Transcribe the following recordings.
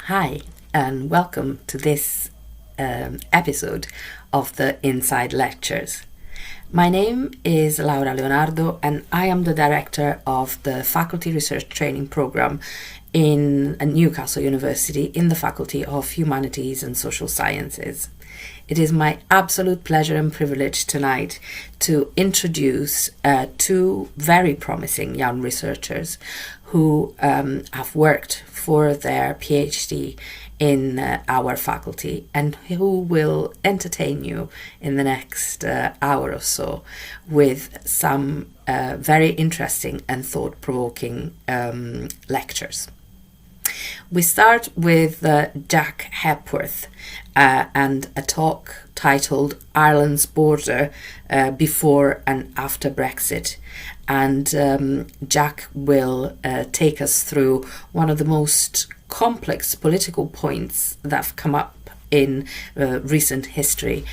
Hi, and welcome to this episode of the Inside Lectures. My name is Laura Leonardo, and I am the director of the Faculty Research Training Program in Newcastle University in the Faculty of Humanities and Social Sciences. It is my absolute pleasure and privilege tonight to introduce two very promising young researchers who have worked for their PhD in our faculty and who will entertain you in the next hour or so with some very interesting and thought-provoking lectures. We start with Jack Hepworth and a talk titled Ireland's Border Before and After Brexit. And Jack will take us through one of the most complex political points that have come up in recent history,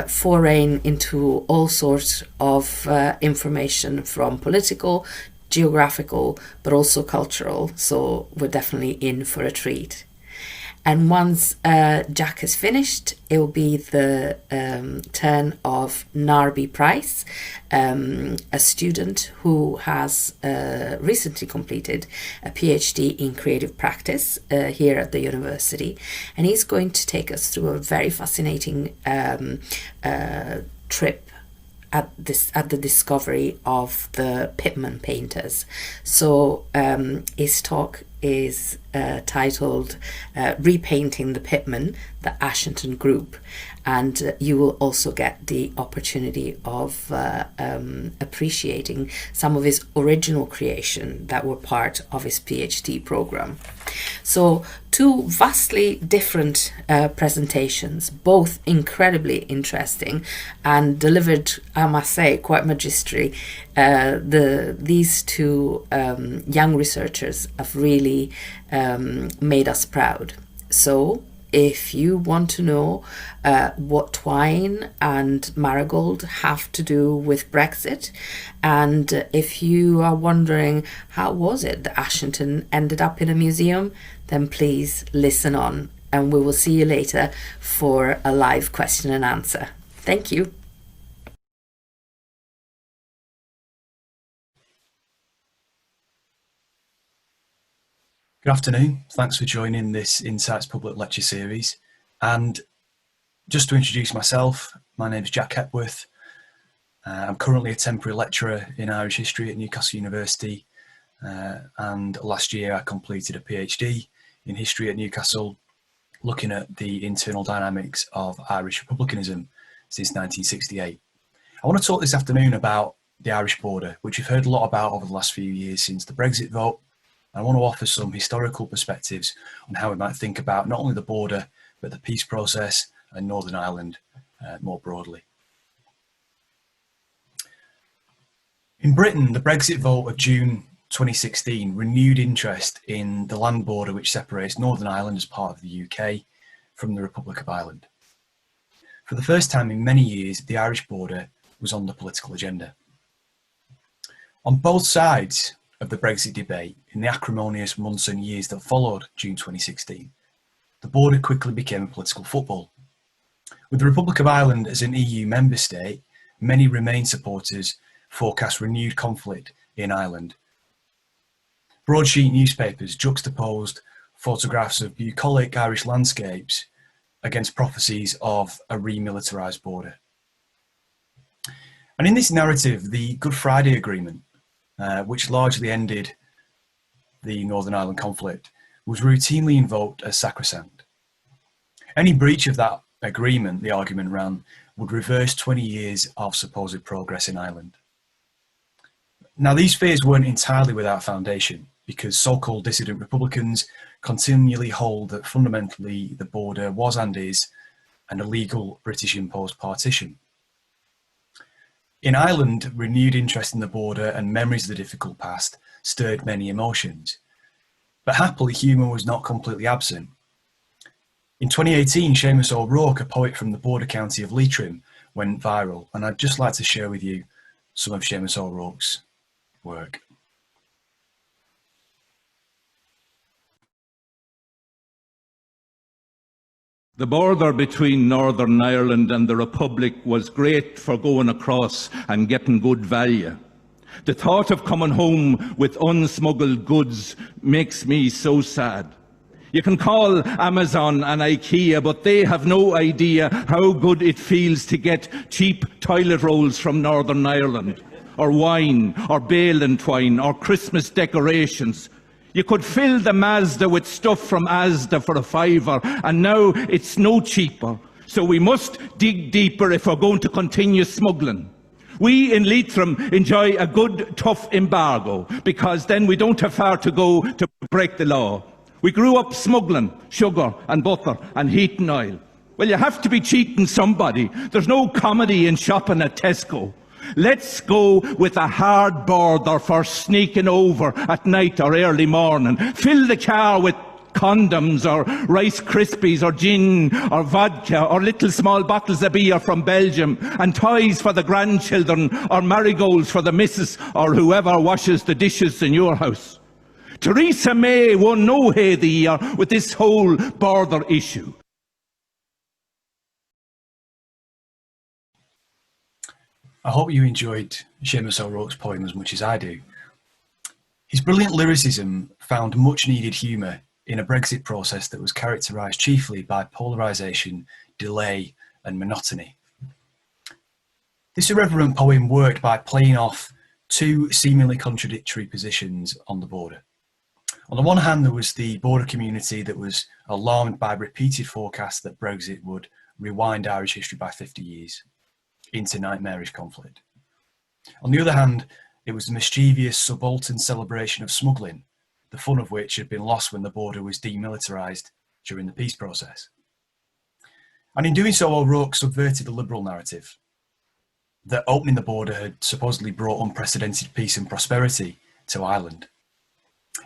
foraying into all sorts of information from political, geographical, but also cultural. So we're definitely in for a treat. And once Jack has finished, it will be the turn of Nappy Price, a student who has recently completed a PhD in creative practice here at the university. And he's going to take us through a very fascinating trip at the discovery of the Pittman painters. So his talk is titled Repainting the Pittman, the Ashington Group, and you will also get the opportunity of appreciating some of his original creation that were part of his PhD program. So two vastly different presentations, both incredibly interesting and delivered, I must say, quite magistrally. These two young researchers have really made us proud. So if you want to know what twine and marigold have to do with Brexit, and if you are wondering how was it that Ashington ended up in a museum, then please listen on, and we will see you later for a live question and answer. Thank you. Good afternoon. Thanks for joining this Insights Public Lecture Series. And just to introduce myself, my name is Jack Hepworth. I'm currently a temporary lecturer in Irish history at Newcastle University. And last year I completed a PhD in history at Newcastle, looking at the internal dynamics of Irish republicanism since 1968. I want to talk this afternoon about the Irish border, which we've heard a lot about over the last few years since the Brexit vote. I want to offer some historical perspectives on how we might think about not only the border, but the peace process and Northern Ireland more broadly. In Britain, the Brexit vote of June 2016 renewed interest in the land border which separates Northern Ireland as part of the UK from the Republic of Ireland. For the first time in many years, the Irish border was on the political agenda. On both sides of the Brexit debate, in the acrimonious months and years that followed June 2016, the border quickly became a political football. With the Republic of Ireland as an EU member state, many Remain supporters forecast renewed conflict in Ireland. Broadsheet newspapers juxtaposed photographs of bucolic Irish landscapes against prophecies of a remilitarised border. And in this narrative, the Good Friday Agreement, which largely ended the Northern Ireland conflict, was routinely invoked as sacrosanct. Any breach of that agreement, the argument ran, would reverse 20 years of supposed progress in Ireland. Now, these fears weren't entirely without foundation, because so-called dissident Republicans continually hold that fundamentally the border was and is an illegal British imposed partition. In Ireland, renewed interest in the border and memories of the difficult past stirred many emotions. But happily, humour was not completely absent. In 2018, Seamus O'Rourke, a poet from the border county of Leitrim, went viral, and I'd just like to share with you some of Seamus O'Rourke's work. The border between Northern Ireland and the Republic was great for going across and getting good value. The thought of coming home with unsmuggled goods makes me so sad. You can call Amazon and IKEA, but they have no idea how good it feels to get cheap toilet rolls from Northern Ireland, or wine, or bale twine, or Christmas decorations. You could fill the Mazda with stuff from Asda for £5, and now it's no cheaper. So we must dig deeper if we're going to continue smuggling. We in Leitrim enjoy a good, tough embargo, because then we don't have far to go to break the law. We grew up smuggling sugar and butter and heating oil. Well, you have to be cheating somebody. There's no comedy in shopping at Tesco. Let's go with a hard border for sneaking over at night or early morning. Fill the car with condoms or Rice Krispies or gin or vodka or little small bottles of beer from Belgium, and toys for the grandchildren or marigolds for the missus or whoever washes the dishes in your house. Theresa May won no hay the year with this whole border issue. I hope you enjoyed Seamus O'Rourke's poem as much as I do. His brilliant lyricism found much needed humour in a Brexit process that was characterised chiefly by polarisation, delay and monotony. This irreverent poem worked by playing off two seemingly contradictory positions on the border. On the one hand, there was the border community that was alarmed by repeated forecasts that Brexit would rewind Irish history by 50 years into nightmarish conflict. On the other hand, it was the mischievous subaltern celebration of smuggling, the fun of which had been lost when the border was demilitarised during the peace process. And in doing so, O'Rourke subverted the liberal narrative that opening the border had supposedly brought unprecedented peace and prosperity to Ireland.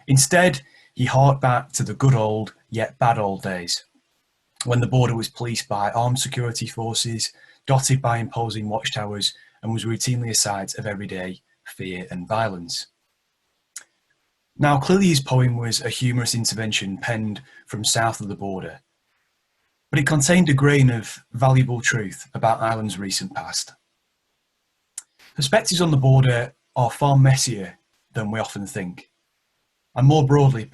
Instead, he harked back to the good old, yet bad old days, when the border was policed by armed security forces, dotted by imposing watchtowers, and was routinely a site of everyday fear and violence. Now, clearly his poem was a humorous intervention penned from south of the border, but it contained a grain of valuable truth about Ireland's recent past. Perspectives on the border are far messier than we often think, and more broadly,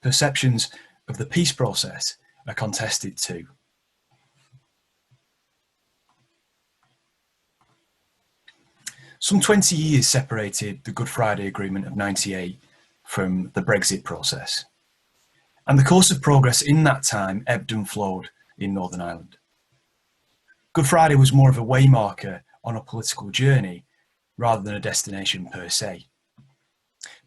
perceptions of the peace process are contested too. Some 20 years separated the Good Friday Agreement of '98 from the Brexit process, and the course of progress in that time ebbed and flowed in Northern Ireland. Good Friday was more of a waymarker on a political journey rather than a destination per se.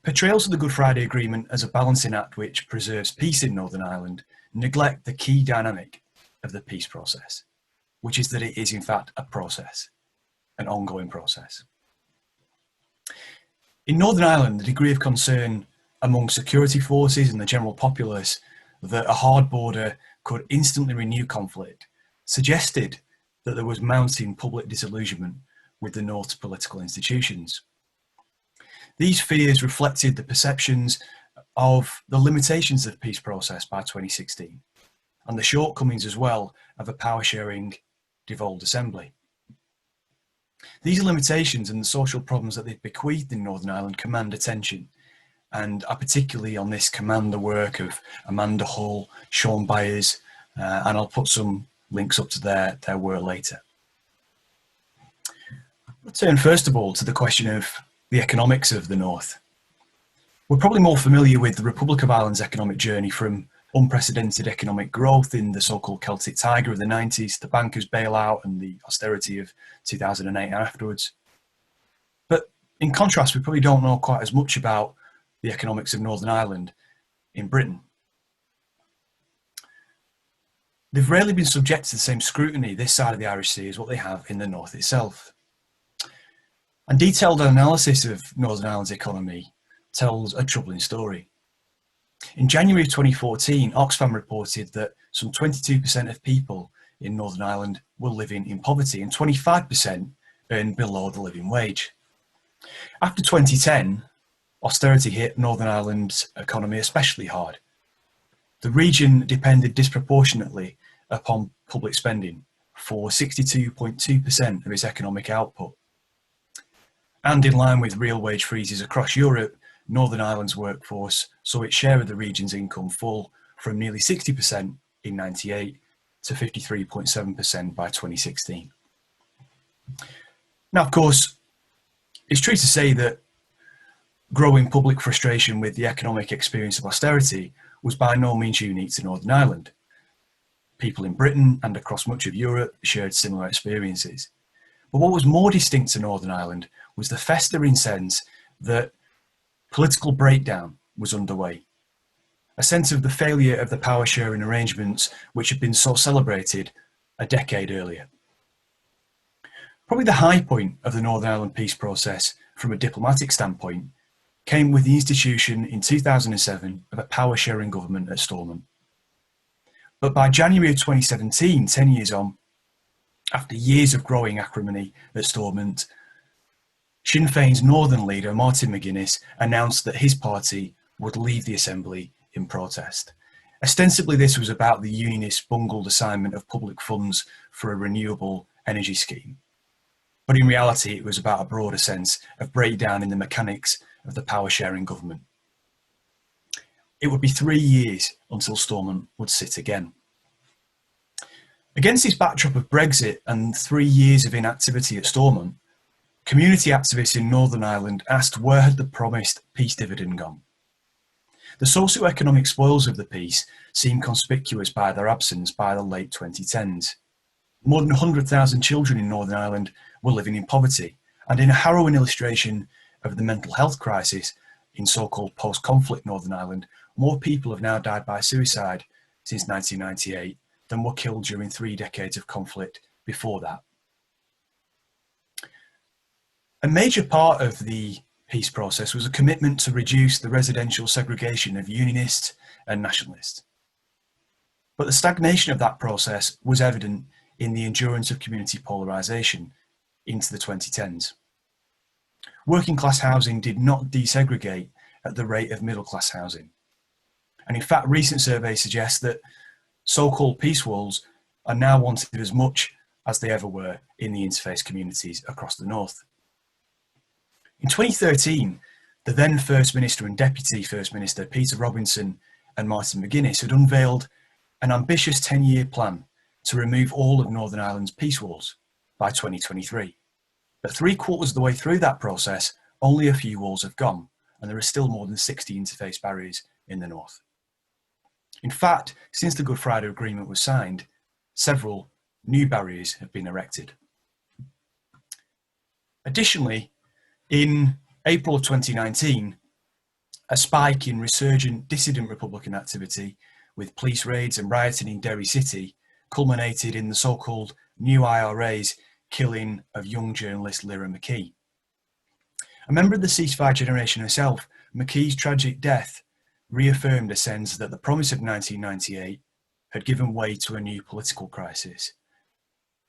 Portrayals of the Good Friday Agreement as a balancing act which preserves peace in Northern Ireland neglect the key dynamic of the peace process, which is that it is in fact a process, an ongoing process. In Northern Ireland, the degree of concern among security forces and the general populace that a hard border could instantly renew conflict suggested that there was mounting public disillusionment with the North's political institutions. These fears reflected the perceptions of the limitations of the peace process by 2016 and the shortcomings as well of a power-sharing devolved assembly. These limitations and the social problems that they've bequeathed in Northern Ireland command attention, and I particularly on this commend the work of Amanda Hull, Sean Byers, and I'll put some links up to their work later. Let's turn first of all to the question of the economics of the North. We're probably more familiar with the Republic of Ireland's economic journey from unprecedented economic growth in the so-called Celtic Tiger of the 90s, the bankers' bailout and the austerity of 2008 and afterwards. But in contrast, we probably don't know quite as much about the economics of Northern Ireland in Britain. They've rarely been subjected to the same scrutiny this side of the Irish Sea as what they have in the North itself. And detailed analysis of Northern Ireland's economy tells a troubling story. In January of 2014, Oxfam reported that some 22% of people in Northern Ireland were living in poverty and 25% earned below the living wage. After 2010, austerity hit Northern Ireland's economy especially hard. The region depended disproportionately upon public spending for 62.2% of its economic output. And in line with real wage freezes across Europe, Northern Ireland's workforce saw its share of the region's income fall from nearly 60% in 98 to 53.7% by 2016. Now, of course, it's true to say that growing public frustration with the economic experience of austerity was by no means unique to Northern Ireland. People in Britain and across much of Europe shared similar experiences. But what was more distinct to Northern Ireland was the festering sense that political breakdown was underway. A sense of the failure of the power sharing arrangements which had been so celebrated a decade earlier. Probably the high point of the Northern Ireland peace process from a diplomatic standpoint came with the institution in 2007 of a power sharing government at Stormont. But by January of 2017, 10 years on, after years of growing acrimony at Stormont, Sinn Féin's northern leader, Martin McGuinness, announced that his party would leave the Assembly in protest. Ostensibly, this was about the Unionist bungled assignment of public funds for a renewable energy scheme. But in reality, it was about a broader sense of breakdown in the mechanics of the power sharing government. It would be 3 years until Stormont would sit again. Against this backdrop of Brexit and 3 years of inactivity at Stormont, community activists in Northern Ireland asked where had the promised peace dividend gone. The socio-economic spoils of the peace seemed conspicuous by their absence by the late 2010s. More than 100,000 children in Northern Ireland were living in poverty, and in a harrowing illustration of the mental health crisis in so-called post-conflict Northern Ireland, more people have now died by suicide since 1998 than were killed during 3 decades of conflict before that. A major part of the peace process was a commitment to reduce the residential segregation of Unionists and Nationalists. But the stagnation of that process was evident in the endurance of community polarisation into the 2010s. Working class housing did not desegregate at the rate of middle class housing. And in fact, recent surveys suggest that so-called peace walls are now wanted as much as they ever were in the interface communities across the north. In 2013, the then First Minister and Deputy First Minister, Peter Robinson and Martin McGuinness, had unveiled an ambitious 10-year plan to remove all of Northern Ireland's peace walls by 2023. But 3/4 of the way through that process, only a few walls have gone, and there are still more than 60 interface barriers in the north. In fact, since the Good Friday Agreement was signed, several new barriers have been erected. Additionally, in April of 2019, a spike in resurgent dissident Republican activity with police raids and rioting in Derry City culminated in the so-called new IRA's killing of young journalist Lyra McKee. A member of the ceasefire generation herself, McKee's tragic death reaffirmed a sense that the promise of 1998 had given way to a new political crisis,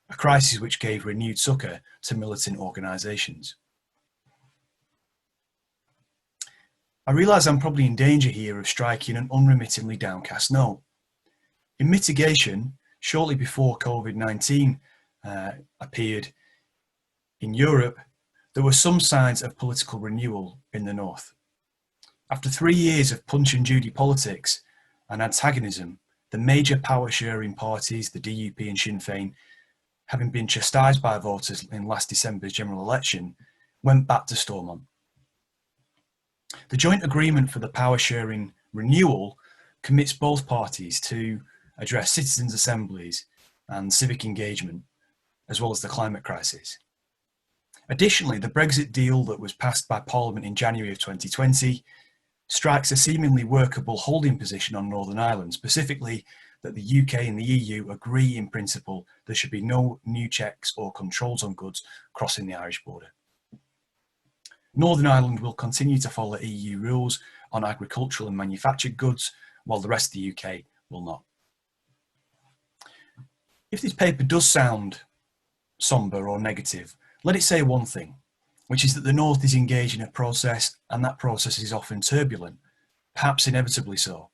a crisis which gave renewed succour to militant organisations. I realise I'm probably in danger here of striking an unremittingly downcast note. In mitigation, shortly before COVID-19 appeared in Europe, there were some signs of political renewal in the north. After 3 years of Punch and Judy politics and antagonism, the major power-sharing parties, the DUP and Sinn Féin, having been chastised by voters in last December's general election, went back to Stormont. The joint agreement for the power-sharing renewal commits both parties to address citizens' assemblies and civic engagement, as well as the climate crisis. Additionally, the Brexit deal that was passed by Parliament in January of 2020 strikes a seemingly workable holding position on Northern Ireland, specifically that the UK and the EU agree in principle there should be no new checks or controls on goods crossing the Irish border. Northern Ireland will continue to follow EU rules on agricultural and manufactured goods, while the rest of the UK will not. If this paper does sound sombre or negative, let it say one thing, which is that the North is engaged in a process, and that process is often turbulent, perhaps inevitably so.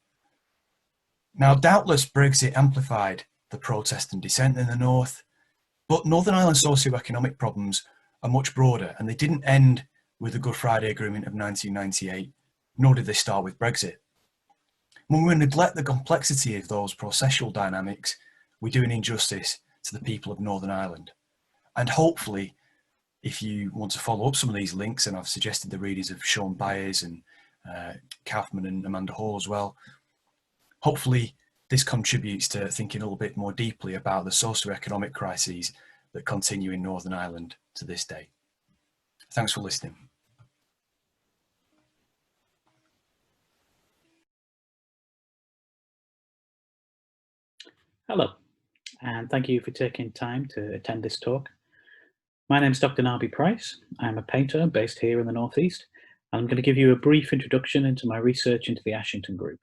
Now, doubtless Brexit amplified the protest and dissent in the north. But Northern Ireland's socio-economic problems are much broader, and they didn't end with the Good Friday Agreement of 1998, nor did they start with Brexit. When we neglect the complexity of those processual dynamics, we do an injustice to the people of Northern Ireland. And hopefully, if you want to follow up some of these links, and I've suggested the readings of Sean Byers and Kaufman and Amanda Hall as well, hopefully this contributes to thinking a little bit more deeply about the socio-economic crises that continue in Northern Ireland to this day. Thanks for listening. Hello, and thank you for taking time to attend this talk. My name is Dr. Nappy Price. I'm a painter based here in the Northeast, and I'm going to give you a brief introduction into my research into the Ashington Group.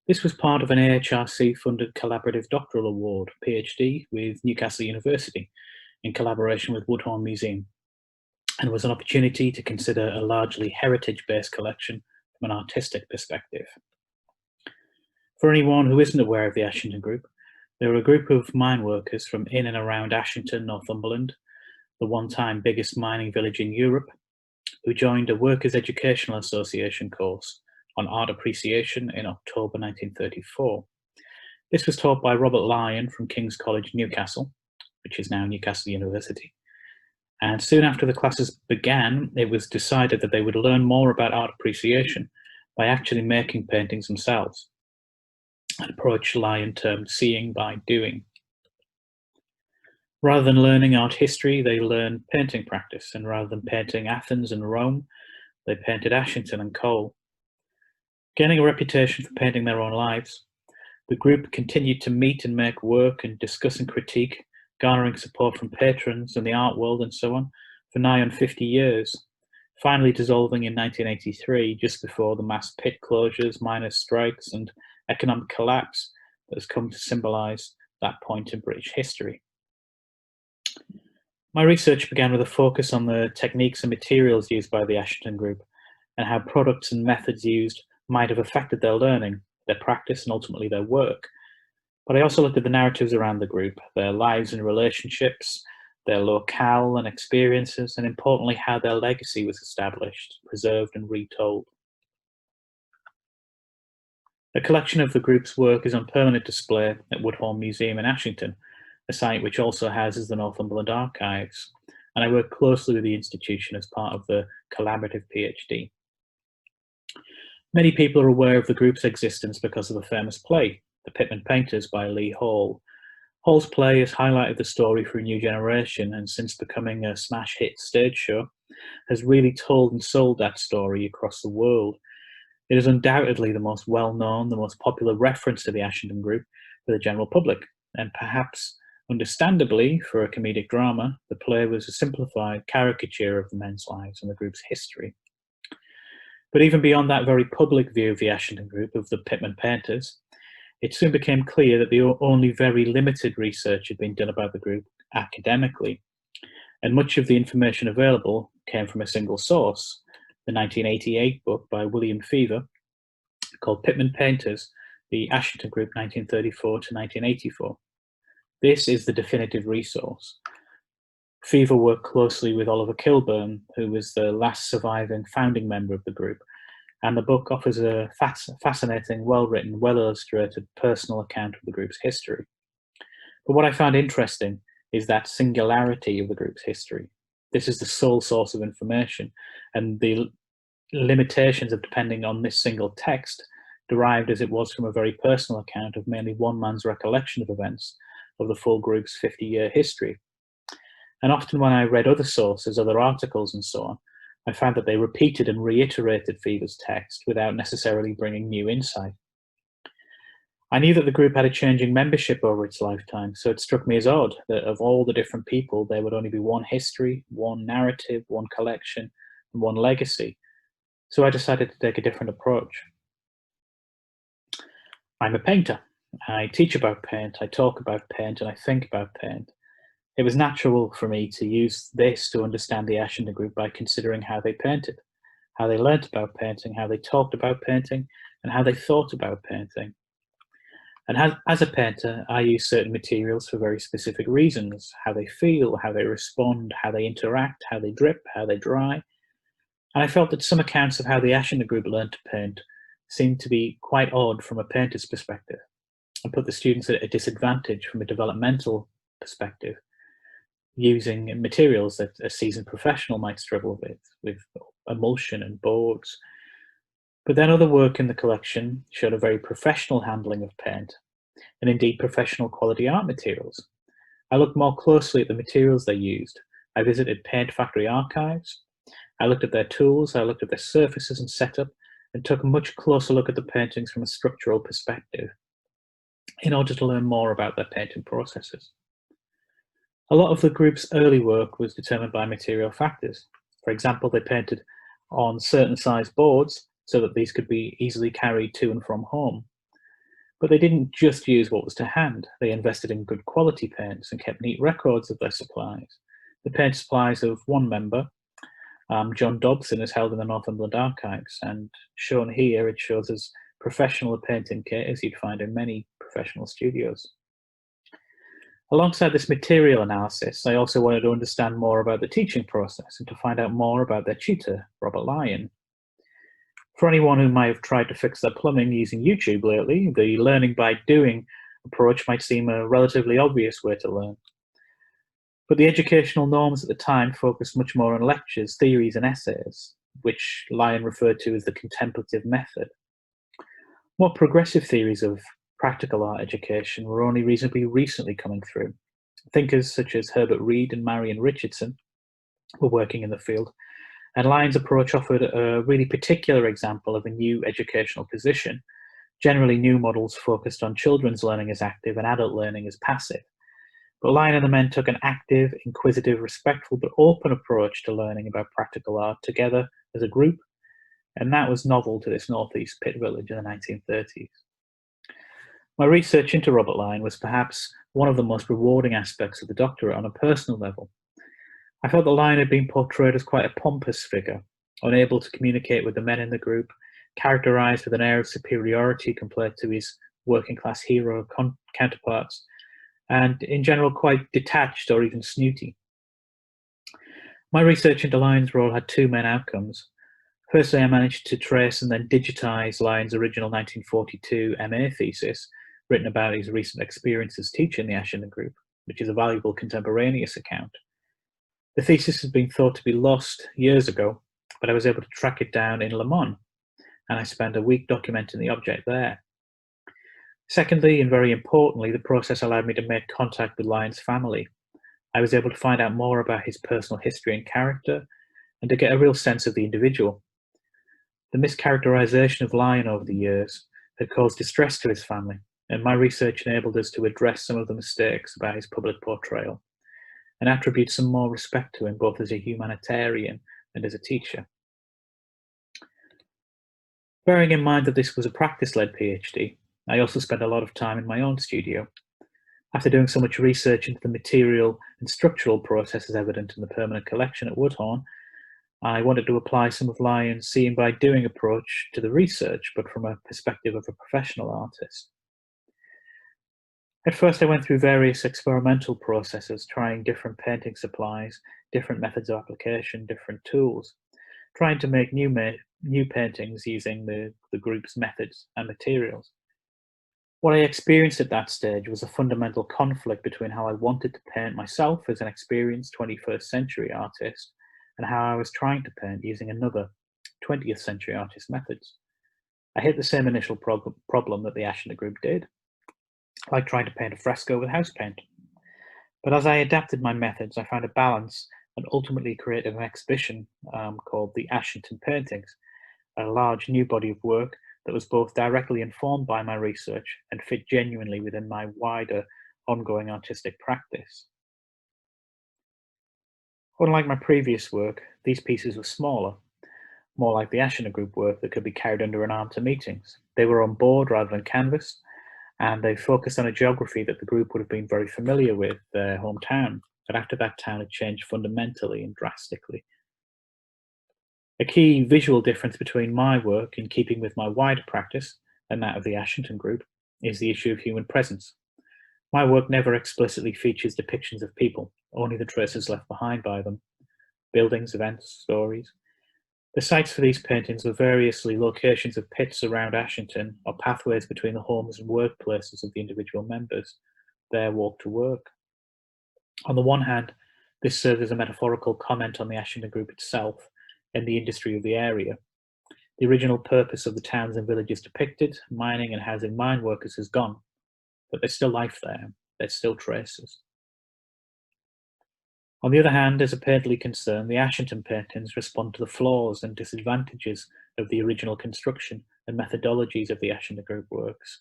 This was part of an AHRC-funded collaborative doctoral award, PhD, with Newcastle University in collaboration with Woodhorn Museum, and was an opportunity to consider a largely heritage-based collection from an artistic perspective. For anyone who isn't aware of the Ashington Group, they were a group of mine workers from in and around Ashington, Northumberland, the one-time biggest mining village in Europe, who joined a Workers' Educational Association course on art appreciation in October 1934. This was taught by Robert Lyon from King's College, Newcastle, which is now Newcastle University. And soon after the classes began, it was decided that they would learn more about art appreciation by actually making paintings themselves, an approach Lyon termed seeing by doing. Rather than learning art history, they learned painting practice, and rather than painting Athens and Rome, they painted Ashington and Cole. Gaining a reputation for painting their own lives, the group continued to meet and make work and discuss and critique, garnering support from patrons and the art world and so on, for nigh on 50 years, finally dissolving in 1983, just before the mass pit closures, miners' strikes, and economic collapse that has come to symbolise that point in British history. My research began with a focus on the techniques and materials used by the Ashington Group and how products and methods used might have affected their learning, their practice, and ultimately their work. But I also looked at the narratives around the group, their lives and relationships, their locale and experiences, and importantly, how their legacy was established, preserved, and retold. A collection of the group's work is on permanent display at Woodhorn Museum in Ashington, a site which also houses the Northumberland Archives, and I work closely with the institution as part of the collaborative PhD. Many people are aware of the group's existence because of a famous play, The Pittman Painters by Lee Hall. Hall's play has highlighted the story for a new generation, and since becoming a smash hit stage show, has really told and sold that story across the world. It is undoubtedly the most well-known, the most popular reference to the Ashington Group for the general public, and perhaps understandably, for a comedic drama, the play was a simplified caricature of the men's lives and the group's history. But even beyond that very public view of the Ashington Group, of the Pittman Painters, it soon became clear that only very limited research had been done about the group academically, and much of the information available came from a single source, the 1988 book by William Fever called Pittman Painters, the Ashington Group 1934 to 1984. This is the definitive resource. Fever worked closely with Oliver Kilburn, who was the last surviving founding member of the group, and the book offers a fascinating, well-written, well-illustrated personal account of the group's history. But what I found interesting is that singularity of the group's history. This is the sole source of information, and the limitations of depending on this single text, derived as it was from a very personal account of mainly one man's recollection of events of the full group's 50-year history. And often when I read other sources, other articles and so on, I found that they repeated and reiterated Fever's text without necessarily bringing new insight. I knew that the group had a changing membership over its lifetime, so it struck me as odd that of all the different people, there would only be one history, one narrative, one collection, and one legacy. So I decided to take a different approach. I'm a painter. I teach about paint, I talk about paint, and I think about paint. It was natural for me to use this to understand the Ashington Group by considering how they painted, how they learnt about painting, how they talked about painting, and how they thought about painting. And as a painter, I use certain materials for very specific reasons: how they feel, how they respond, how they interact, how they drip, how they dry. And I felt that some accounts of how the Ashington Group learned to paint seemed to be quite odd from a painter's perspective, and put the students at a disadvantage from a developmental perspective, using materials that a seasoned professional might struggle with emulsion and boards. But then other work in the collection showed a very professional handling of paint, and indeed professional quality art materials. I looked more closely at the materials they used. I visited paint factory archives. I looked at their tools, I looked at their surfaces and setup, and took a much closer look at the paintings from a structural perspective in order to learn more about their painting processes. A lot of the group's early work was determined by material factors. For example, they painted on certain size boards so that these could be easily carried to and from home. But they didn't just use what was to hand. They invested in good quality paints and kept neat records of their supplies. The paint supplies of one member, John Dobson, is held in the Northumberland archives, and shown here it shows as professional a painting kit as you'd find in many professional studios. Alongside this material analysis, I also wanted to understand more about the teaching process and to find out more about their tutor, Robert Lyon. For anyone who might have tried to fix their plumbing using YouTube lately, the learning by doing approach might seem a relatively obvious way to learn. But the educational norms at the time focused much more on lectures, theories, and essays, which Lyon referred to as the contemplative method. More progressive theories of practical art education were only reasonably recently coming through. Thinkers such as Herbert Reed and Marion Richardson were working in the field, and Lyon's approach offered a really particular example of a new educational position. Generally, new models focused on children's learning as active and adult learning as passive. But Lyon and the men took an active, inquisitive, respectful, but open approach to learning about practical art together as a group, and that was novel to this northeast Pitt village in the 1930s. My research into Robert Lyon was perhaps one of the most rewarding aspects of the doctorate on a personal level. I felt that Lyon had been portrayed as quite a pompous figure, unable to communicate with the men in the group, characterized with an air of superiority compared to his working class hero counterparts, and in general quite detached or even snooty. My research into Lyon's role had two main outcomes. Firstly, I managed to trace and then digitize Lyon's original 1942 MA thesis, written about his recent experiences teaching the Ashington Group, which is a valuable contemporaneous account. The thesis has been thought to be lost years ago, but I was able to track it down in Le Mans, and I spent a week documenting the object there. Secondly, and very importantly, the process allowed me to make contact with Lyon's family. I was able to find out more about his personal history and character, and to get a real sense of the individual. The mischaracterization of Lyon over the years had caused distress to his family, and my research enabled us to address some of the mistakes about his public portrayal, and attribute some more respect to him both as a humanitarian and as a teacher. Bearing in mind that this was a practice-led PhD, I also spent a lot of time in my own studio. After doing so much research into the material and structural processes evident in the permanent collection at Woodhorn, I wanted to apply some of Lyon's seeing by doing approach to the research, but from a perspective of a professional artist. At first, I went through various experimental processes, trying different painting supplies, different methods of application, different tools, trying to make new paintings using the group's methods and materials. What I experienced at that stage was a fundamental conflict between how I wanted to paint myself as an experienced 21st century artist and how I was trying to paint using another 20th century artist methods. I hit the same initial problem that the Ashington Group did, like trying to paint a fresco with house paint. But as I adapted my methods, I found a balance and ultimately created an exhibition called the Ashington Paintings, a large new body of work that was both directly informed by my research and fit genuinely within my wider ongoing artistic practice. Unlike my previous work, these pieces were smaller, more like the Ashington Group work that could be carried under an arm to meetings. They were on board rather than canvas, and they focused on a geography that the group would have been very familiar with, their hometown, but after that town had changed fundamentally and drastically. A key visual difference between my work, in keeping with my wider practice, and that of the Ashington Group, is the issue of human presence. My work never explicitly features depictions of people, only the traces left behind by them, buildings, events, stories. The sites for these paintings were variously locations of pits around Ashington or pathways between the homes and workplaces of the individual members, their walk to work. On the one hand, this serves as a metaphorical comment on the Ashington Group itself and the industry of the area. The original purpose of the towns and villages depicted, mining and housing mine workers, is gone, but there's still life there, there's still traces. On the other hand, as apparently concerned, the Ashington paintings respond to the flaws and disadvantages of the original construction and methodologies of the Ashington Group works.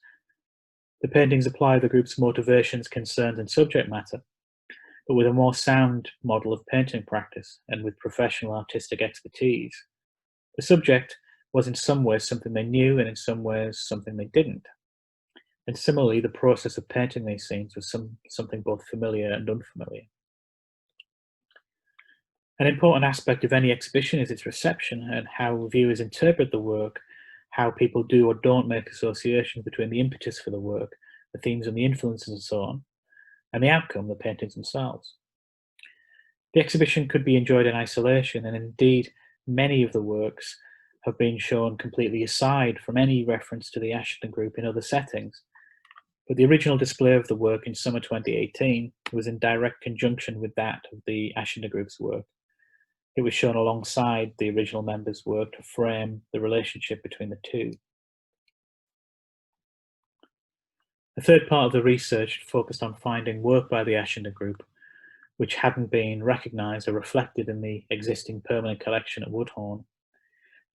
The paintings apply the group's motivations, concerns, and subject matter, but with a more sound model of painting practice and with professional artistic expertise. The subject was in some ways something they knew and in some ways something they didn't. And similarly, the process of painting these scenes was something both familiar and unfamiliar. An important aspect of any exhibition is its reception and how viewers interpret the work, how people do or don't make associations between the impetus for the work, the themes and the influences and so on, and the outcome, the paintings themselves. The exhibition could be enjoyed in isolation, and indeed many of the works have been shown completely aside from any reference to the Ashington Group in other settings. But the original display of the work in summer 2018 was in direct conjunction with that of the Ashington Group's work. It was shown alongside the original members' work to frame the relationship between the two. The third part of the research focused on finding work by the Ashington Group which hadn't been recognised or reflected in the existing permanent collection at Woodhorn.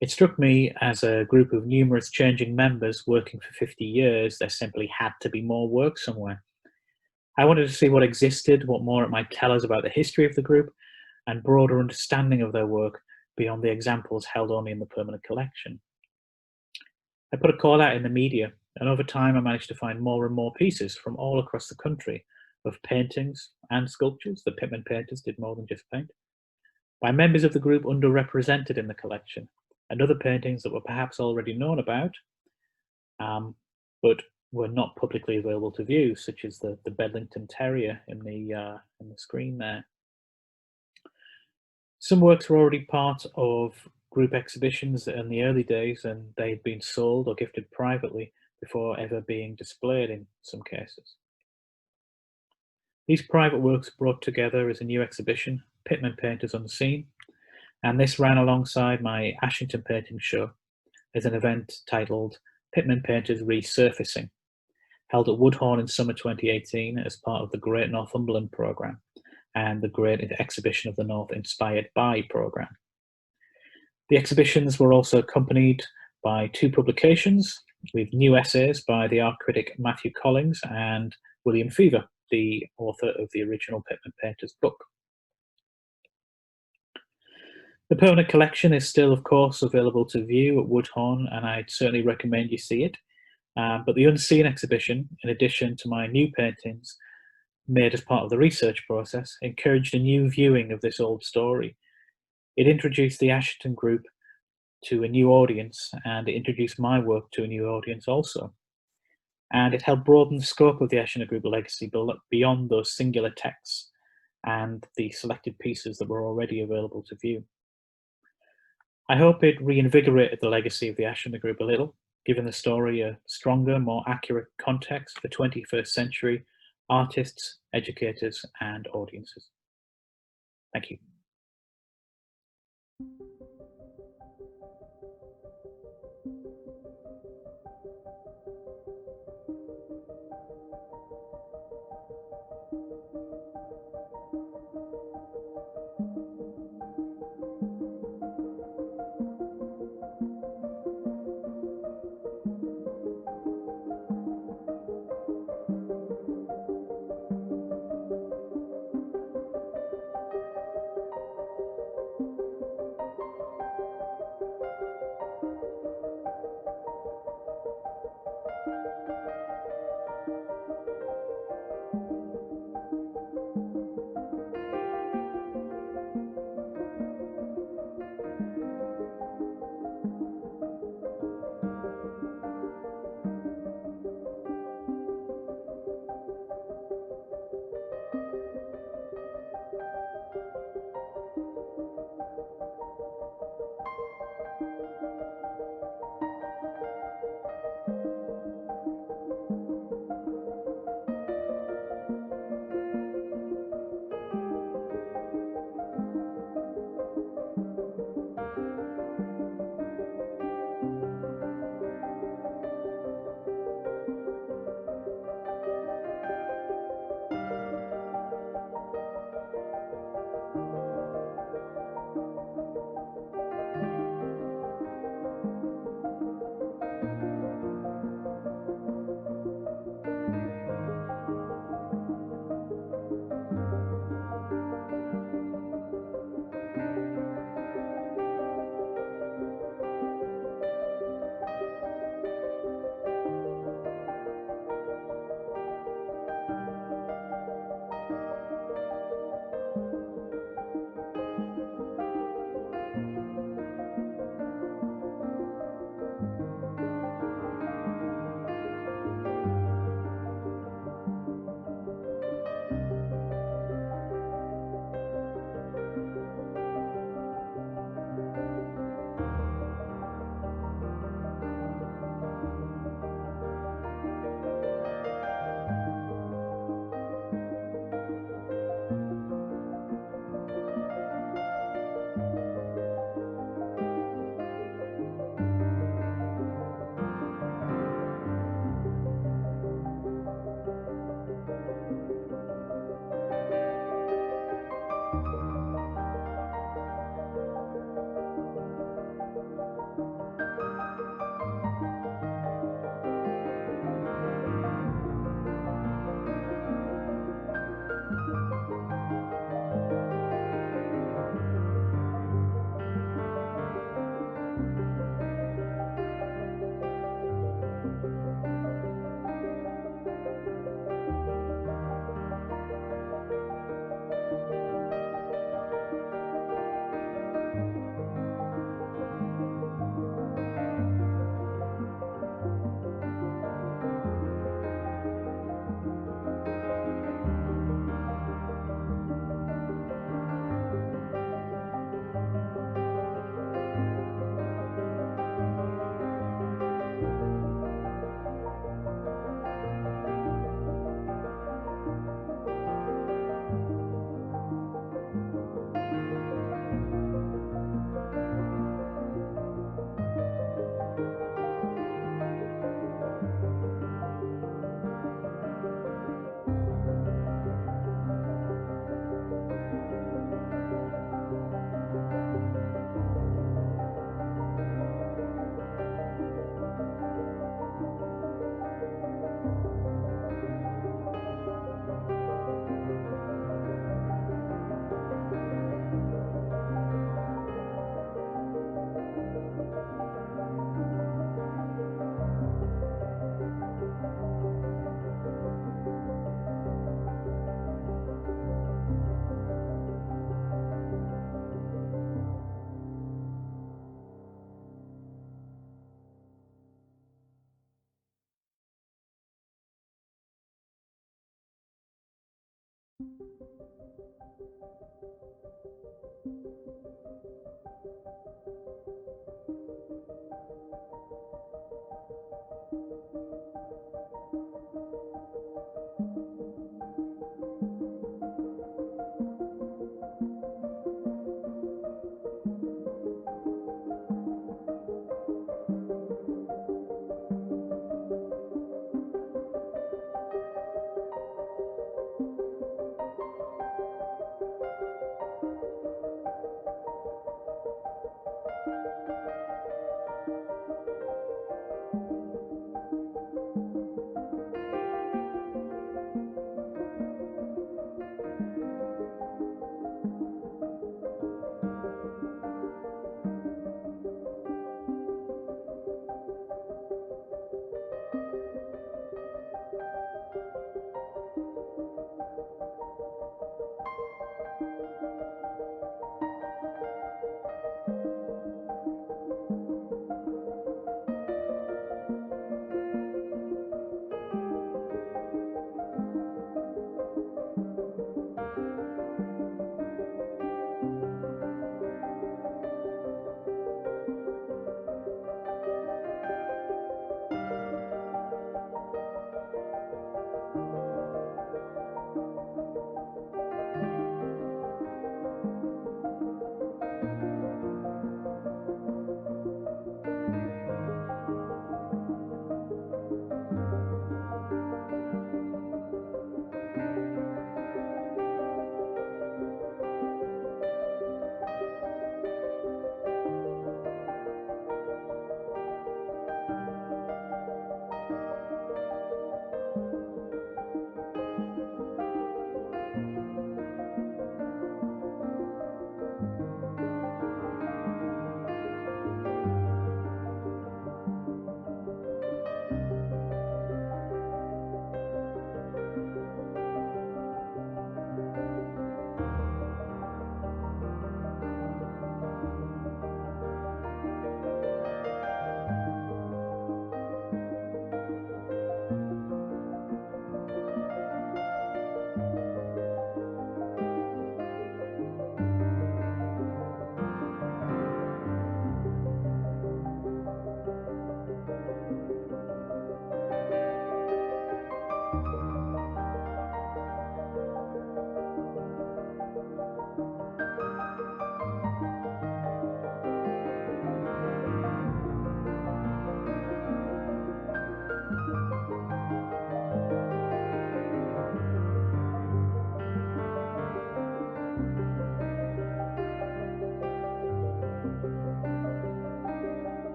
It struck me, as a group of numerous changing members working for 50 years, there simply had to be more work somewhere. I wanted to see what existed, what more it might tell us about the history of the group, and broader understanding of their work beyond the examples held only in the permanent collection. I put a call out in the media, and over time I managed to find more and more pieces from all across the country of paintings and sculptures. The Pittman painters did more than just paint, by members of the group underrepresented in the collection, and other paintings that were perhaps already known about, but were not publicly available to view, such as the Bedlington Terrier in the screen there. Some works were already part of group exhibitions in the early days, and they had been sold or gifted privately before ever being displayed in some cases. These private works brought together as a new exhibition, Pittman Painters Unseen, and this ran alongside my Ashington Paintings show as an event titled Pittman Painters Resurfacing, held at Woodhorn in summer 2018 as part of the Great Northumberland programme and the Great Exhibition of the North Inspired By programme. The exhibitions were also accompanied by two publications with new essays by the art critic Matthew Collings and William Fever, the author of the original Pittman Painters book. The permanent collection is still, of course, available to view at Woodhorn, and I'd certainly recommend you see it. But the Unseen exhibition, in addition to my new paintings made as part of the research process, encouraged a new viewing of this old story. It introduced the Ashington Group to a new audience, and it introduced my work to a new audience also. And it helped broaden the scope of the Ashington Group legacy beyond those singular texts and the selected pieces that were already available to view. I hope it reinvigorated the legacy of the Ashington Group a little, giving the story a stronger, more accurate context for 21st century artists, educators, and audiences. Thank you.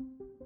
you